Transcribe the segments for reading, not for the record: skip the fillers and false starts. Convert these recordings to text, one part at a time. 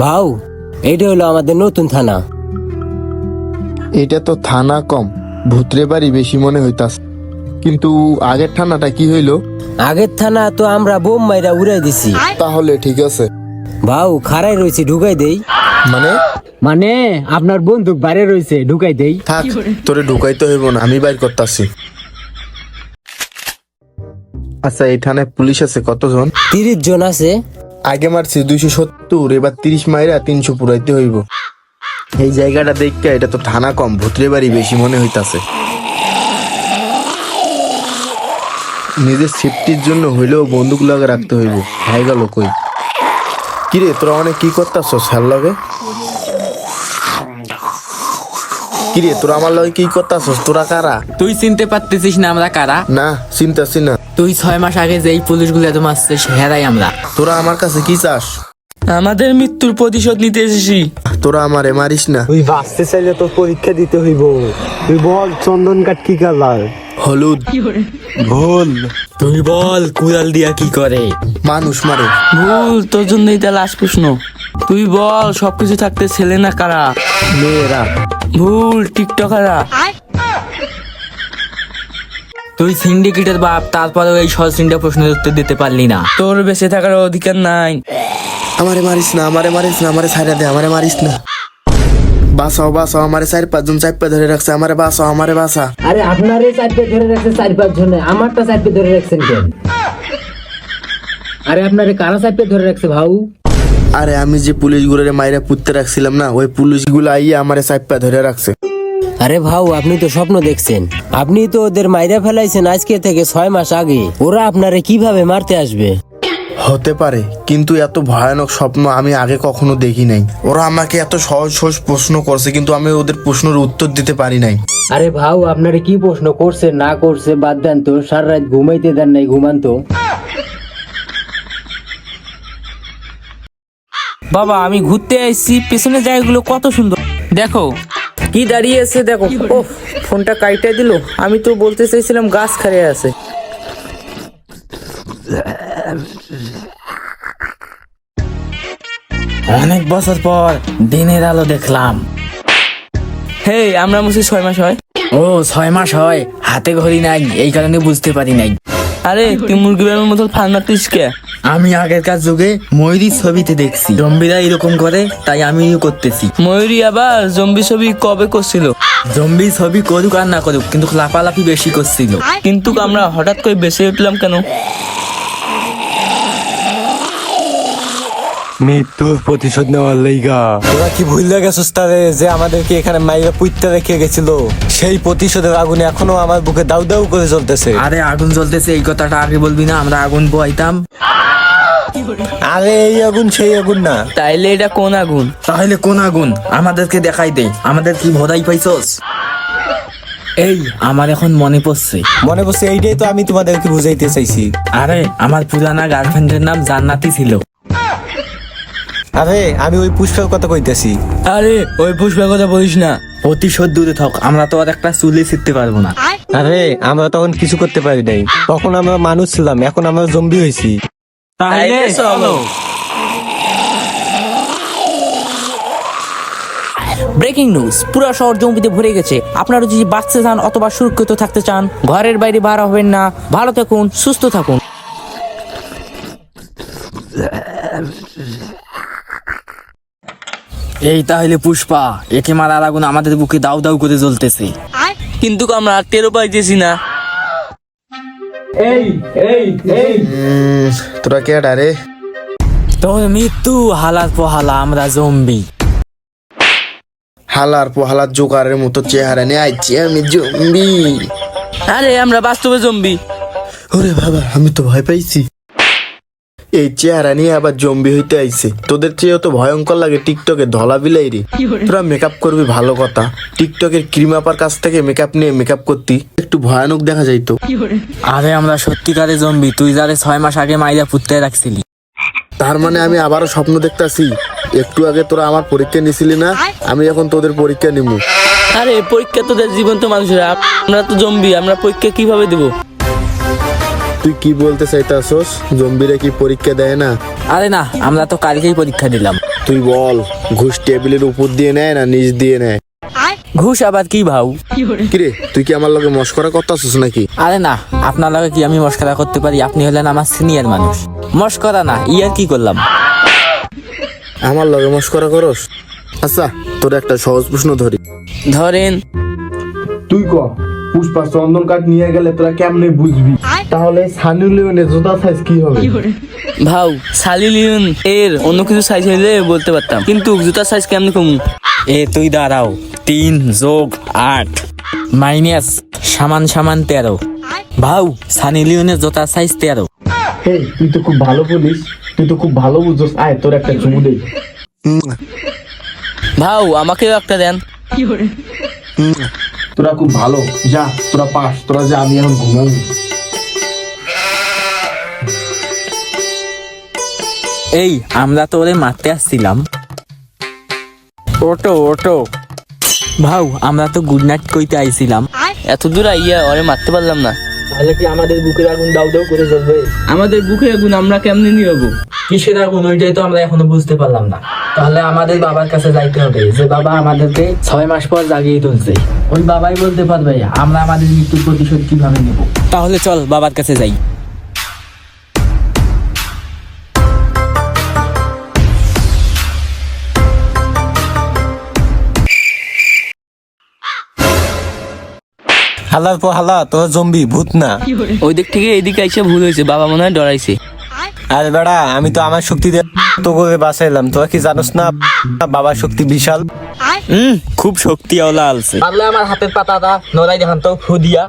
ভাউ, এইটা হলো আমাদের নতুন থানা। এটা তো থানা কম, ভূতরে বাড়ি বেশি মনে হইতাছে। কিন্তু আগের থানাটা কি হইলো? আগের থানা তো আমরা বোম মাইরা উড়াই দিছি। তাহলে ঠিক আছে। ভাউ, খাড়াই রয়েছে, ঢুকাই দেই। মানে মানে আপনার বন্দুক বাইরে রয়েছে, ঢুকাই দেই। থাক, তোরে ঢুকাইতে হইব না, আমি বাইর করতাছি। আচ্ছা, এই থানায় পুলিশ আছে কতজন? 30 জন আছে। আগে মারছি 270, এবার 30 মাইরা 300 পুরাইতে হইব। এই জায়গাটা দেখতে এটা তো থানা কম, ভূতরে বাড়ি বেশি মনে হইতাছে। নিজের সেফটির জন্য হইলেও বন্দুক লাগে রাখতে হইব। হাই গেল কই? কিরে, তোরা অনেক কি করতাছ স্যার লগে? কিরে, তোরা আমার লগে কি করতাছ? তোরা কারা? তুই চিনতে পারতেছিস না আমরা কারা? না, চিন্তাছি না। তুই 6 মাস আগে যেই পুলিশগুলো এত মারছে সেরাই আমরা। তোরা আমার কাছে কি চাস? আমাদের মৃত্যুর প্রতিশোধ নিতে এসেছি। তোরা আমারে মারিস না। তুই বাঁচতে চাইলে তোর পরীক্ষা দিতে হইব। তুই বল, চন্দন কাঠ কি কালার? হলুদ। ভুল। তুই বল, কুড়াল দিয়া কি করে? মানুষ মারে। ভুল, তোর জন্যই তাহলে লাস্ট প্রশ্ন। তুই বল, সবকিছু থাকতে ছেলে না কারা? মেয়েরা। ভুল, টিকটকাররা। তুই সিন্ডিকেটের বাপ, তারপরেও এই সহজ 3টা প্রশ্নের উত্তর দিতে পারলি না। তোর বেঁচে থাকার অধিকার নাই। আমারে মারিস না, আমারে মারিস না, আমারে ছাইড়া দে, আমারে মারিস না। বাঁচাও, বাঁচাও, আমারে 4-5 জন চাপা ধরে রাখছে, আমারে বাঁচাও, আমারে বাঁচা। আরে আপনারে চারটে ধরে রাখছে 4-5 জনে, আমারটা চারটে ধরে রাখছেন কেন? আরে আপনারে কারা চারটে ধরে রাখছে ভাউ? আরে আমি যে পুলিশগুলোরে মাইরা পুঁততে রাখছিলাম না, ওই পুলিশগুলো আইয়া আমারে চাপা ধরে রাখছে। আরে ভাউ, আপনি তো স্বপ্ন দেখছেন। আপনি তো ওদের মাইরা ফেলাইছেন আজকে থেকে 6 মাস আগে। ওরা আপনারে কিভাবে মারতে আসবে? হতে পারে, কিন্তু এত ভয়ানক স্বপ্ন আমি আগে কখনো দেখি নাই। ওরা আমাকে এত সহজ সহজ প্রশ্ন করছে, কিন্তু আমি ওদের প্রশ্নের উত্তর দিতে পারি নাই। আরে ভাউ, আপনারে কি প্রশ্ন করছে না করছে বাদ দেন তো, সারা রাত ঘুমাইতে দেন নাই, ঘুমান তো। বাবা, আমি ঘুরতে আসছি, পেছনের জায়গাগুলো কত সুন্দর দেখো। কি দাঁড়িয়ে আছে দেখো। ও, ফোনটা কাইটা দিল। আমি তো বলতে চাইছিলাম গাছ খাড়ে আছে। অনেক বছর পর দিনের আলো দেখলাম। হে, আমরা মুসি 6 মাস হয়। ও, 6 মাস হয়, হাতে ঘড়ি নাই, এই কারণে বুঝতে পারি নাই। আরে তুই মুরগি বেলার মতো ফান মারতিস কে? আমি আগেরকার যুগে ময়ূরীর ছবিতে দেখছি জম্বিরা এরকম করে, তাই আমিও করতেছি। ময়ূরী আবার জম্বি ছবি কবে করছিল? জম্বি ছবি করুক আর না করুক, কিন্তু লাফালাফি বেশি করছিল। কিন্তু আমরা হঠাৎ করে বেঁচে উঠলাম কেন? মৃত্যুর প্রতিশোধ নেওয়ার লাইগা। তোরা কি ভুলে গেছিস তারে যে আমাদেরকে এখানে মাইরা পুইতে রেখে গেছিল? সেই প্রতিশোধের আগুনে এখনো আমার বুকে দাউ দাউ করে জ্বলতেছে। আরে আগুন জ্বলতেছে এই কথাটা আগে বলবি না, আমরা আগুন পোয়াইতাম। আরে এই আগুন সেই আগুন না। তাইলে এটা কোন আগুন? তাহলে কোন আগুন আমাদেরকে দেখাই দে। আমাদের কি ভোদাই পাইছস? এই, আমার এখন মনে পড়ছে। মনে পড়ছে, এইটাই তো আমি তোমাদেরকে বুঝাইতে চাইছি। আরে আমার পুরানা গার্লফ্রেন্ডের নাম জান্নাতি ছিল। আরে আমি ওই পুষ্পের কথা কইতেছি। আরে ওই পুষ্পের কথা বলিস না, প্রতিশোধ দূরে থাক। আমরা তো আর একটা চুলি ছিটতে পারবো না। আরে আমরা তখন কিছু করতে পারি নাই, তখন আমরা মানুষ ছিলাম, এখন আমরা জম্বি হয়েছি। তাইলে চলো। ব্রেকিং নিউজ, পুরো শহর জম্বিতে ভরে গেছে। আপনারা যদি বাঁচতে চান অথবা সুরক্ষিত থাকতে চান, ঘরের বাইরে বার হবেন না। ভালো থাকুন, সুস্থ থাকুন। এই তাহলে পুষ্পা, একে মারার আগুন আমাদের বুকে দাউ দাউ করে জ্বলতেছে, কিন্তু আমরা আর টেরও পাইতেছি না। তোরা কে ডারে? তোর মৃত্যু হালার পোহালা, আমরা জম্বি। হালার পোহালার জোকারের মতো চেহারা নিয়ে আইছি আমি, জম্বি। আরে আমরা বাস্তবে জম্বি। ওরে বাবা, আমি তো ভয় পাইছি। এই চেহারা নিয়ে আবার জম্বি হইতে আইছে। তোদের চেয়েও তো ভয়ঙ্কর লাগে টিকটকে ধলা বিলাই রে। তোরা মেকআপ করবি ভালো কথা, টিকটকের ক্রিম আপার কাছ থেকে মেকআপ নিয়ে মেকআপ করতি, একটু ভয়ানক দেখা যাইতো। আরে আমরা সত্যিকারে জম্বি, তুই যারে 6 মাস আগে মাইরা পুঁততে রাখছিলি। তার মানে আমি আবারও স্বপ্ন দেখতাছি। একটু আগে তোরা আমার পরীক্ষা নিছিলি না, আমি এখন তোদের পরীক্ষা নিবো। আরে পরীক্ষা তোদের জীবন্ত মানুষেরা, আমরা তো জম্বি, আমরা পরীক্ষা কিভাবে দেব? তুই কি বলতে চাইতাছস? জম্বিরা কি পরীক্ষা দেয় না? আরে না, আমরা তো কালকেই পরীক্ষা দিলাম। তুই বল, ঘুষ টেবিলের উপর দিয়ে নেয় না নিচ দিয়ে নেয়? ঘুষ আবার কি ভাও? কিরে, তুই কি আমার লগে মস্করা করতাছস নাকি? আরে না, আপনার লগে কি আমি মস্করা করতে পারি? আপনি হলেন আমার সিনিয়র মানুষ। মস্করা না, ইয়ার কি করলাম? আমার লগে মস্করা করস? আচ্ছা, তোর একটা সহজ প্রশ্ন ধরি। ধরেন, তুই ক, পুষ্পা চন্দন কাঠ নিয়ে গেলে তোরা কেমনে বুঝবি? তাহলে সানি লিওনের জুতা সাইজ কি হবে? ভাও সালি লিওন এর অন্য কিছু সাইজ হইলে বলতে পারতাম, কিন্তু জুতার সাইজ কেমনে কমু? তুই দাঁড়াও, 3 যোগ 8 মাইনাস সমান সমান 13। ভাও সানি লিওনের জুতার সাইজ 13। হেই, তুই তো খুব ভালো বলিস, তুই তো খুব ভালো বুঝছস। আয় তোর একটা চুমু দেই। ভাও আমাকেও একটা দেন। তোরা খুব ভালো, যা তোরা পাস, তোরা যা, আমি এখন ঘুমাবো। এই আমরা তো ওরে মারতে আসছিলাম। ওটো ওটো ভাও, আমরা তো গুড নাইট কইতে আইছিলাম। এত দূর আইয়া ওরে মারতে পারলাম না। তাহলে কি আমাদের বুকের আগুন দাউ দাউ করে জ্বলবে? আমাদের বুকের আগুন আমরা কেমনে নিয়াবো? কিসের আগুন ওইটাই তো আমরা এখনো বুঝতে পারলাম না। তাহলে আমাদের বাবার কাছে যাইতে হবে, যে বাবা আমাদেরকে 6 মাস পর জাগিয়ে তুলছে। ওই বাবাই বলতে পারবে আমরা আমাদের মৃত্যুর প্রতিশোধ কিভাবে নেব। তাহলে চল বাবার কাছে যাই। হালার পর হালা, তোর জম্বি ভূত না। ওই দিক থেকে এইদিকে আইসা ভুল হয়েছে, বাবা মনে হয় ডরাইছে। আরে বেড়া, আমি তো আমার শক্তি দিয়ে তো করে বাঁচাইলাম। তোরা কি জানোস না বাবার শক্তি বিশাল? খুব শক্তি আওলা আলছে। পারলে আমার হাতের পাতাটা নড়াই দেখান তো, ফু দিয়া।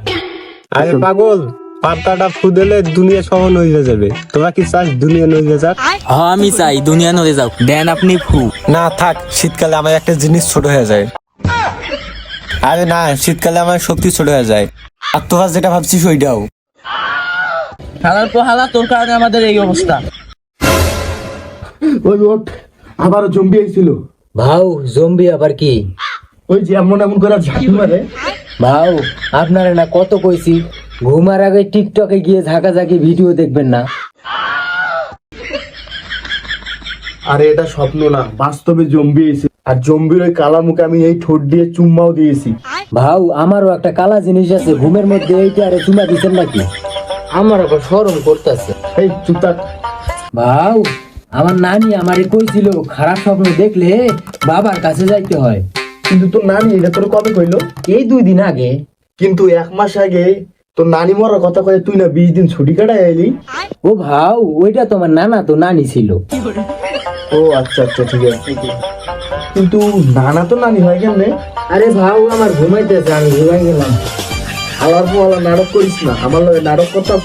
আরে পাগল, পাতাটা ফুদেলে দুনিয়া সহন হয়ে যাবে। তোরা কি চাস দুনিয়া নইয়ে যাক? আমি চাই দুনিয়া নড়ে যাও। দেন আপনি ফু। না থাক, শীতকালে আমার একটা জিনিস ছোট হয়ে যায়। আরে না, শীতকালে আমার শক্তি ছোট হয়ে যায়। আর তোরা যেটা ভাবছিস ওইটাও। হালার পর হালা, তোর কারণে আমাদের এই অবস্থা। ওই ওঠ, আবারও জম্বি আইছিল। ভাও জম্বি আবার কি? ওই যে এমন এমন করে ঝাঁকি মারে। ভাও আপনারা না কত কইছি ঘুমার আগে টিকটকে গিয়ে ঝাঁকাঝাঁকি ভিডিও দেখবেন না। আরে এটা স্বপ্ন না, বাস্তবে জম্বি আইছে। আর জম্বির ওই কালা মুখে আমি এই ঠোঁট দিয়ে চুম্মাও দিয়েছি। ভাও আমারও একটা কালা জিনিস আছে, ঘুমের মধ্যে এইটা আরে চুমা দিচ্ছেন নাকি? আমার আবার শরম করতেছে। এই চুপ থাক। ভাও আমার নানি আমারে কইছিল খারাপ স্বপ্ন দেখলে বাবার কাছে যাইতে হয়। কিন্তু তোর নানি এটা তোর কবে কইলো? এই 2 দিন আগে। কিন্তু 1 মাস আগে তোর নানি মরার কথা কয়ে তুই না 20 দিন ছুটি কাটাই আইলি। ও ভাও ওইটা তোমার নানা তো নানি ছিল। ও আচ্ছা আচ্ছা, ঠিক আছে। কিন্তু নানা তো নানি হয় কেমনে? আরে ভাও আমার ঘুমাইতেছে, আমি ঘুমাই গেলাম। আলার পর নাটক করিস না, আমার লগে নাটক করতাছ।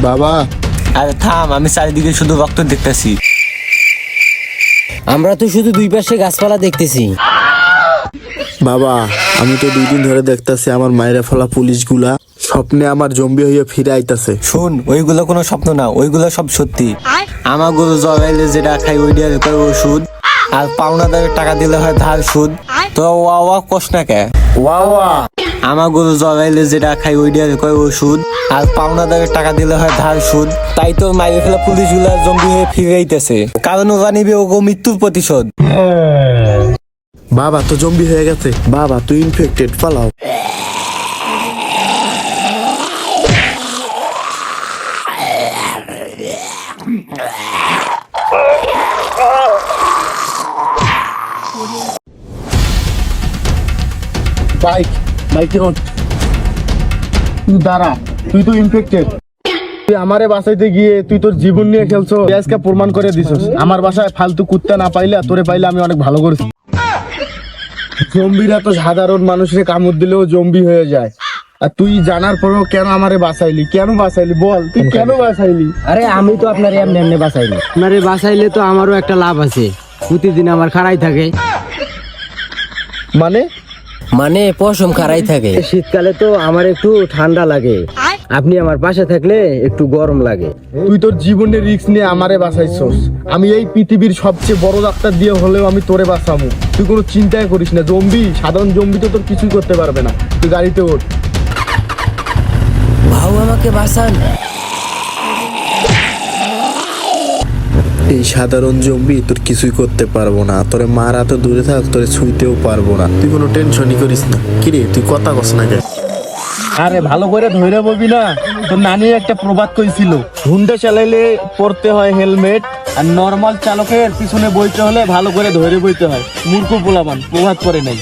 বাবা, আরে থাম, আমি চারিদিকে শুধু রক্ত দেখতেছি। আমরা তো শুধু 2 পাশে গাছপালা দেখতেছি। বাবা, আমি তো 2 দিন ধরে দেখতাছি আমার মায়েরা ফেলা পুলিশগুলা স্বপ্নে আমার জম্বি হইয়া ফিরে আইতাছে। শুন, ওইগুলো কোনো স্বপ্ন না, ওইগুলো সব সত্যি। আমার গরু জগাইলে যেটা খাই ওইটা করে ওষুধ, আর পাওনাদারের টাকা দিলে হয় ধার সুদ। তো ওয়া ওয়া কোস না কে? ওয়া ওয়া। আমার গরু জগাইলে যেটা খাই ওইটা করে ওষুধ, আর পাওনাদারের টাকা দিলে হয় ধার সুদ। তাই তো মাইরে ফেলা পুলিশগুলা জম্বি হয়ে ফিরে আইতেছে, কারণ ওরা নিবে ও মৃত্যুর প্রতিশোধ। বাবা তো জম্বি হয়ে গেছে। বাবা তুই ইনফেক্টেড, পালাও। বাইকে ওঠ। তুই দাঁড়া, তুই তো ইনফেক্টেড। তুই আমারে বাঁচাইতে গিয়ে তুই তোর জীবন নিয়ে খেলছো। আজকে প্রমাণ করে দিছস। আমার বাসায় ফালতু কুত্তা না পাইলে তোরে পাইলে আমি অনেক ভালো করেছি। জম্বিরা তো সাধারণ মানুষের কামড় দিলেও জম্বি হয়ে যায়। আর তুই জানার পরেও কেন আমারে বাঁচাইলি? কেন বাঁচাইলি বল, তুই কেন বাঁচাইলি? আরে আমি তো আপনার এমনি এমনি বাঁচাইনি। আপনারে বাঁচাইলে তো আমারও একটা লাভ আছে, প্রতিদিন আমার খাড়াই থাকে। মানে মানে পশম খাড়াই থাকে। শীতকালে তো আমার একটু ঠান্ডা লাগে, আপনি আমার পাশে থাকলে একটু গরম লাগে। তুই তোর জীবনের রিস্ক নিয়ে আমারে বাঁচাইছস। আমি এই পৃথিবীর সবচেয়ে বড় ডাক্তার দিয়ে হলেও আমি তোরে বাঁচামু। তুই কোনো চিন্তাই করিস না। জম্বি, সাধারণ জম্বি তো তোর কিছুই করতে পারবে না। তুই গাড়িতে ওঠ। ভাউ আমাকে বাঁচান। এই সাধারণ জম্বি তোর কিছুই করতে পারবো না। তোরে মারা তো দূরে থাক, তোরে ছুঁইতেও পারবো না। তুই কোনো টেনশনই করিস না। কিরে তুই কথা কস না কেন? আরে ভালো করে ধরে বলবি না। তোর নানি একটা প্রবাদ কইছিল, হুন্ডা চালাইলে পরতে হয় হেলমেট, আর নর্মাল চালকের পিছনে বইতে হলে ভালো করে ধরে বইতে হয়। মূর্খ পোলাপান প্রবাদ পড়ে নাই।